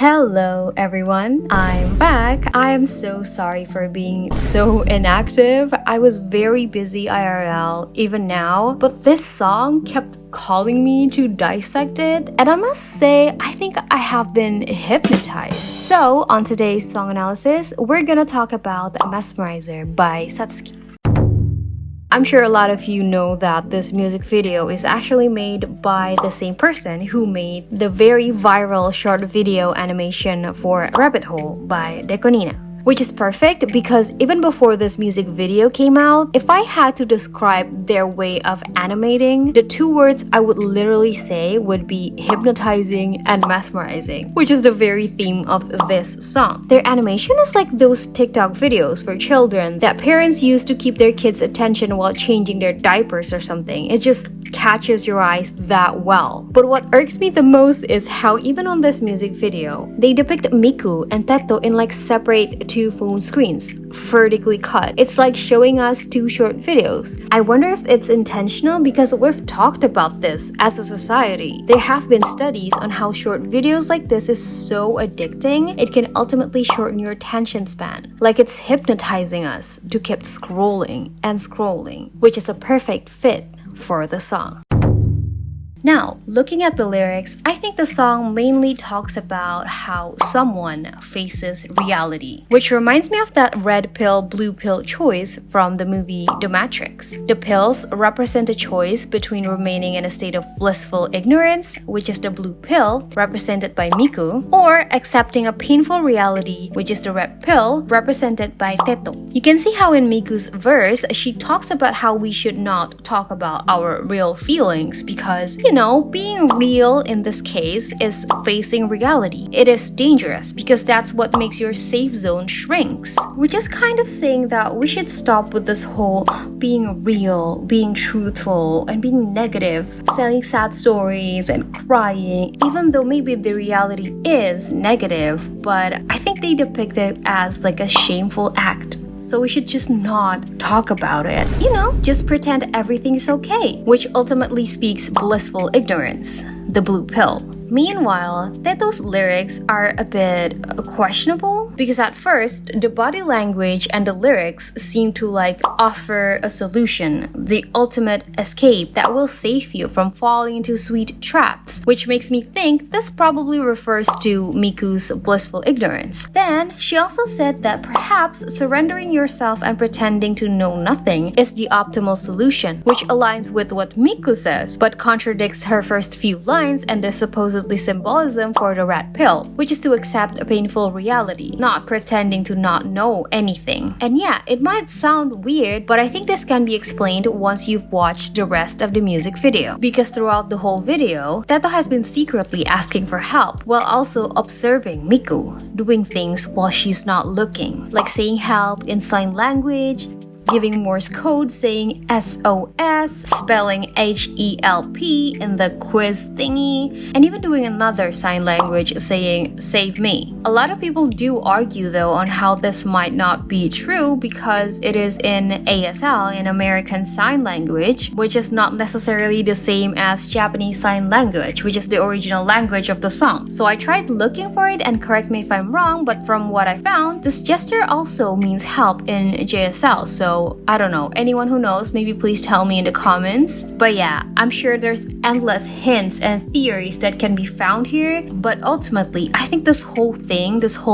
Hello everyone, I'm back. I am so sorry for being so inactive. I was very busy IRL even now, but this song kept calling me to dissect it, and I must say, I think I have been hypnotized. So on today's song analysis, we're gonna talk about Mesmerizer by Satsuki. I'm sure a lot of you know that this music video is actually made by the same person who made the very viral short video animation for Rabbit Hole by Dekonina. Which is perfect because even before this music video came out, if I had to describe their way of animating, the two words I would literally say would be hypnotizing and mesmerizing, which is the very theme of this song. Their animation is like those TikTok videos for children that parents use to keep their kids' attention while changing their diapers or something. It just catches your eyes that well. But what irks me the most is how even on this music video, they depict Miku and Teto in like separate two phone screens, vertically cut. It's like showing us two short videos. I wonder if it's intentional because we've talked about this as a society. There have been studies on how short videos like this is so addicting, it can ultimately shorten your attention span. Like it's hypnotizing us to keep scrolling and scrolling, which is a perfect fit for the song. Now, looking at the lyrics, I think the song mainly talks about how someone faces reality, which reminds me of that red pill, blue pill choice from the movie The Matrix. The pills represent a choice between remaining in a state of blissful ignorance, which is the blue pill, represented by Miku, or accepting a painful reality, which is the red pill, represented by Teto. You can see how in Miku's verse, she talks about how we should not talk about our real feelings because, being real in this case is facing reality. It is dangerous because that's what makes your safe zone shrinks. We're just kind of saying that we should stop with this whole being real, being truthful, and being negative, telling sad stories and crying, even though maybe the reality is negative, but I think they depict it as like a shameful act. So we should just not talk about it. Just pretend everything is okay, which ultimately speaks blissful ignorance, the blue pill. Meanwhile, Teto's lyrics are a bit questionable because at first, the body language and the lyrics seem to offer a solution, the ultimate escape that will save you from falling into sweet traps, which makes me think this probably refers to Miku's blissful ignorance. Then, she also said that perhaps surrendering yourself and pretending to know nothing is the optimal solution, which aligns with what Miku says, but contradicts her first few lines and the supposed symbolism for the red pill, which is to accept a painful reality, not pretending to not know anything. And yeah, it might sound weird, but I think this can be explained once you've watched the rest of the music video. Because throughout the whole video, Teto has been secretly asking for help while also observing Miku doing things while she's not looking, like saying help in sign language, giving Morse code saying SOS, spelling HELP in the quiz thingy, and even doing another sign language saying save me. A lot of people do argue though on how this might not be true because it is in ASL, in American Sign Language, which is not necessarily the same as Japanese Sign Language, which is the original language of the song. So I tried looking for it, and correct me if I'm wrong, but from what I found, this gesture also means help in JSL, so I don't know. Anyone who knows, maybe please tell me in the comments. But yeah, I'm sure there's endless hints and theories that can be found here. But ultimately, I think this whole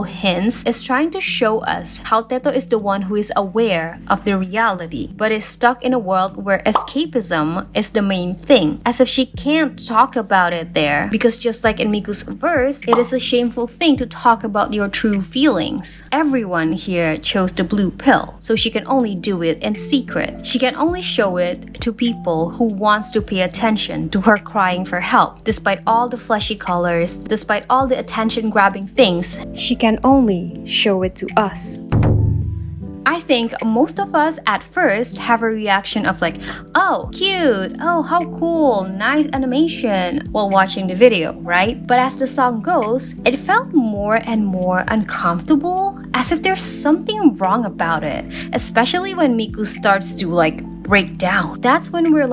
hints, is trying to show us how Teto is the one who is aware of the reality, but is stuck in a world where escapism is the main thing, as if she can't talk about it there. Because just like in Miku's verse, it is a shameful thing to talk about your true feelings. Everyone here chose the blue pill, so she can only do it in secret. She can only show it to people who wants to pay attention to her crying for help. Despite all the flashy colors, despite all the attention-grabbing things, she can only show it to us. I think most of us at first have a reaction of oh, cute, oh, how cool, nice animation while watching the video, right? But as the song goes, it felt more and more uncomfortable, as if there's something wrong about it, especially when Miku starts to break down. That's when we're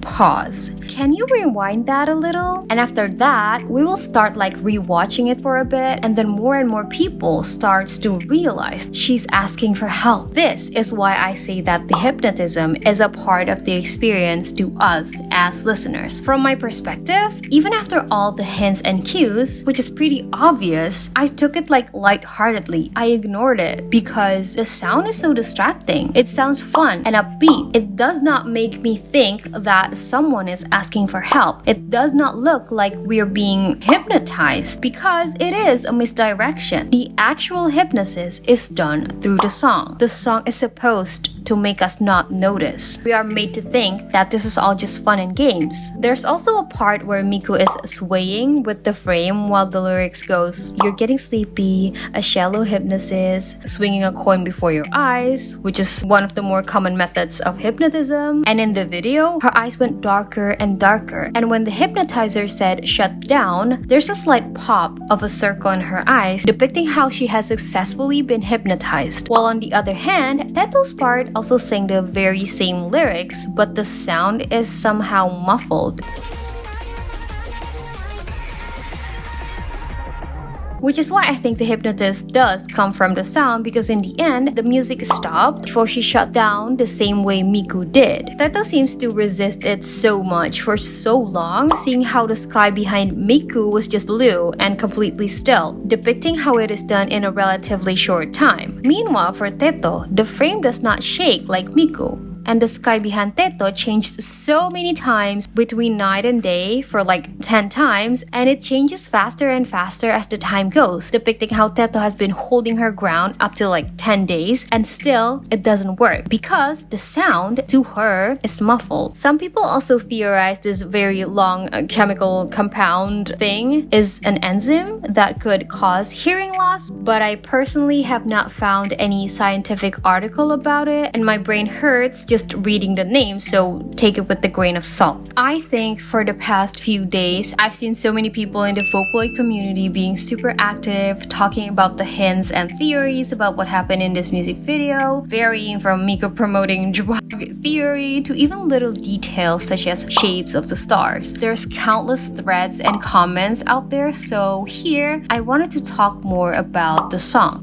pause. can you rewind that a little? And after that, we will start like rewatching it for a bit, and then more and more people starts to realize she's asking for help. This is why I say that the hypnotism is a part of the experience to us as listeners. From my perspective, even after all the hints and cues, which is pretty obvious, I took it like lightheartedly. I ignored it because the sound is so distracting. It sounds fun and upbeat. It does not make me think that someone is asking for help. It does not look like we're being hypnotized because it is a misdirection. The actual hypnosis is done through the song. The song is supposed to make us not notice. We are made to think that this is all just fun and games. There's also a part where Miku is swaying with the frame while the lyrics goes, "You're getting sleepy, a shallow hypnosis, swinging a coin before your eyes," which is one of the more common methods of hypnotism. And in the video, her eyes went darker and darker. And when the hypnotizer said shut down, there's a slight pop of a circle in her eyes, depicting how she has successfully been hypnotized. While on the other hand, Teto's part also sang the very same lyrics, but the sound is somehow muffled. Which is why I think the hypnotist does come from the sound, because in the end, the music stopped before she shut down the same way Miku did. Teto seems to resist it so much for so long, seeing how the sky behind Miku was just blue and completely still, depicting how it is done in a relatively short time. Meanwhile, for Teto, the frame does not shake like Miku. And the sky behind Teto changed so many times between night and day for like 10 times, and it changes faster and faster as the time goes, depicting how Teto has been holding her ground up to like 10 days and still it doesn't work because the sound to her is muffled. Some people also theorize this very long chemical compound thing is an enzyme that could cause hearing loss, but I personally have not found any scientific article about it, and my brain hurts just reading the name, so take it with a grain of salt. I think for the past few days, I've seen so many people in the Vocaloid community being super active, talking about the hints and theories about what happened in this music video, varying from Miku promoting drug theory to even little details such as shapes of the stars. There's countless threads and comments out there, so here I wanted to talk more about the song.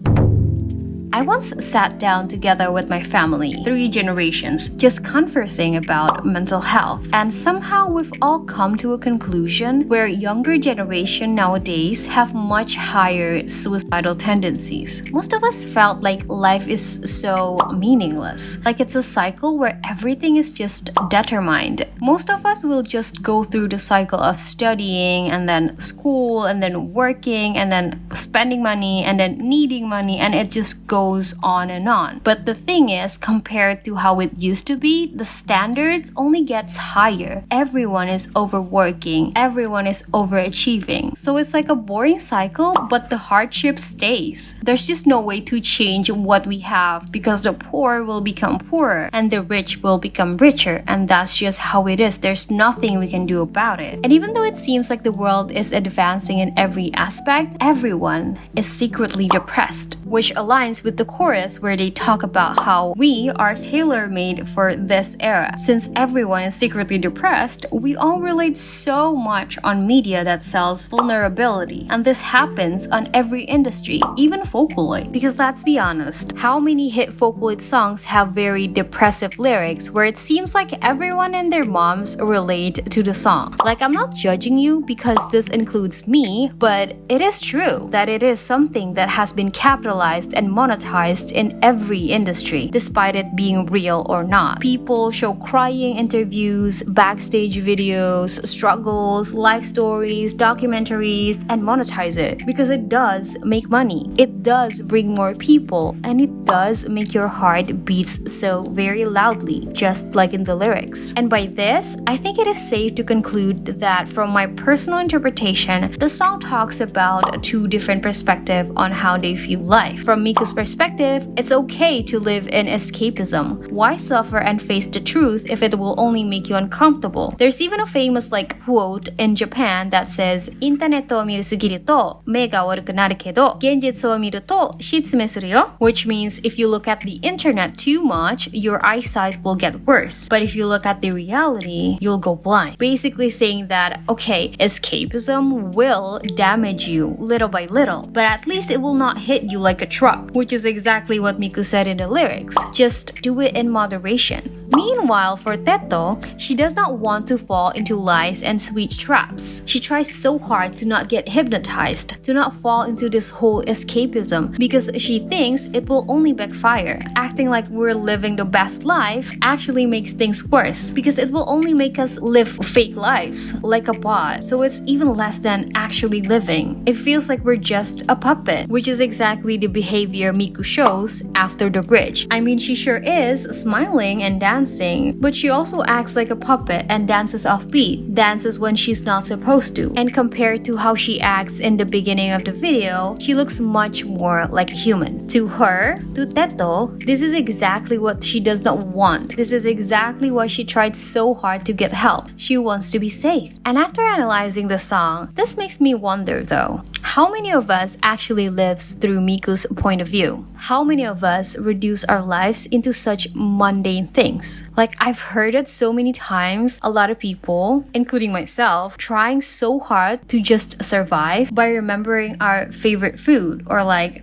I once sat down together with my family, 3 generations, just conversing about mental health. And somehow we've all come to a conclusion where younger generation nowadays have much higher suicidal tendencies. Most of us felt like life is so meaningless, like it's a cycle where everything is just determined. Most of us will just go through the cycle of studying and then school and then working and then spending money and then needing money, and it just goes on and on. But the thing is, compared to how it used to be, the standards only gets higher. Everyone is overworking, everyone is overachieving. So it's like a boring cycle, but the hardship stays. There's just no way to change what we have because the poor will become poorer and the rich will become richer, and that's just how it is. There's nothing we can do about it. And even though it seems like the world is advancing in every aspect, everyone is secretly depressed, which aligns with the chorus where they talk about how we are tailor-made for this era. Since everyone is secretly depressed, we all relate so much on media that sells vulnerability. And this happens on every industry, even Vocaloid. Because let's be honest, how many hit Vocaloid songs have very depressive lyrics where it seems like everyone and their moms relate to the song? Like, I'm not judging you because this includes me, but it is true that it is something that has been capitalized and monetized in every industry, despite it being real or not. People show crying interviews, backstage videos, struggles, life stories, documentaries, and monetize it because it does make money. It does bring more people, and it does make your heart beats so very loudly, just like in the lyrics. And by this, I think it is safe to conclude that from my personal interpretation, the song talks about 2 different perspectives on how they view life. From Miku's perspective, perspective, it's okay to live in escapism. Why suffer and face the truth if it will only make you uncomfortable? There's even a famous quote in Japan that says, インターネットを見るすぎると目が悪くなるけど、現実を見ると失明するよ. Which means if you look at the internet too much, your eyesight will get worse. But if you look at the reality, you'll go blind. Basically saying that, okay, escapism will damage you little by little, but at least it will not hit you like a truck, which is exactly what Miku said in the lyrics. Just do it in moderation. Meanwhile, for Teto, she does not want to fall into lies and sweet traps. She tries so hard to not get hypnotized, to not fall into this whole escapism, because she thinks it will only backfire. Acting like we're living the best life actually makes things worse, because it will only make us live fake lives, like a bot. So it's even less than actually living. It feels like we're just a puppet, which is exactly the behavior Miku shows after the bridge. I mean, she sure is smiling and dancing, but she also acts like a puppet and dances offbeat, dances when she's not supposed to. And compared to how she acts in the beginning of the video, she looks much more like a human. To her, to Teto, this is exactly what she does not want. This is exactly why she tried so hard to get help. She wants to be safe. And after analyzing the song, this makes me wonder though, how many of us actually lives through Miku's point of view? How many of us reduce our lives into such mundane things? Like, I've heard it so many times, a lot of people, including myself, trying so hard to just survive by remembering our favorite food or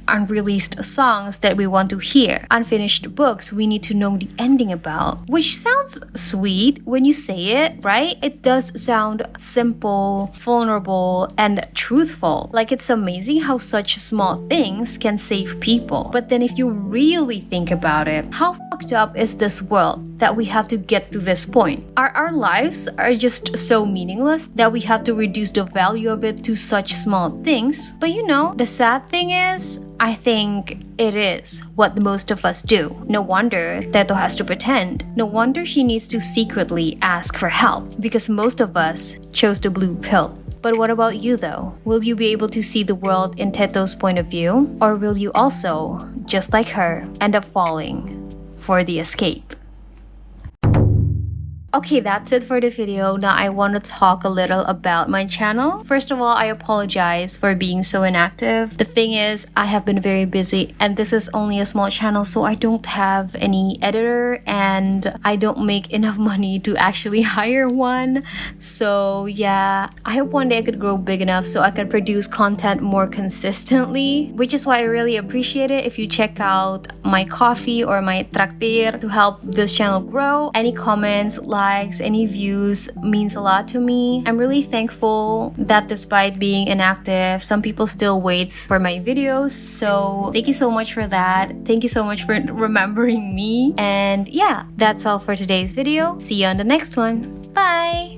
unreleased songs that we want to hear, unfinished books we need to know the ending about, which sounds sweet when you say it, right? It does sound simple, vulnerable, and truthful. Like, it's amazing how such small things can save people. But then if you really think about it, how fucked up is this world that we have to get to this point? Our lives are just so meaningless that we have to reduce the value of it to such small things. But the sad thing is, I think it is what most of us do. No wonder Teto has to pretend. No wonder she needs to secretly ask for help, because most of us chose the blue pill. But what about you though? Will you be able to see the world in Teto's point of view? Or will you also, just like her, end up falling for the escape? Okay, that's it for the video. Now I want to talk a little about my channel. First of all, I apologize for being so inactive. The thing is, I have been very busy and this is only a small channel, so I don't have any editor and I don't make enough money to actually hire one. So yeah, I hope one day I could grow big enough so I could produce content more consistently, which is why I really appreciate it if you check out my coffee or my trakteer to help this channel grow. Any comments, likes, any views means a lot to me. I'm really thankful that despite being inactive, some people still waits for my videos. So thank you so much for that. Thank you so much for remembering me. And yeah, that's all for today's video. See you on the next one. Bye!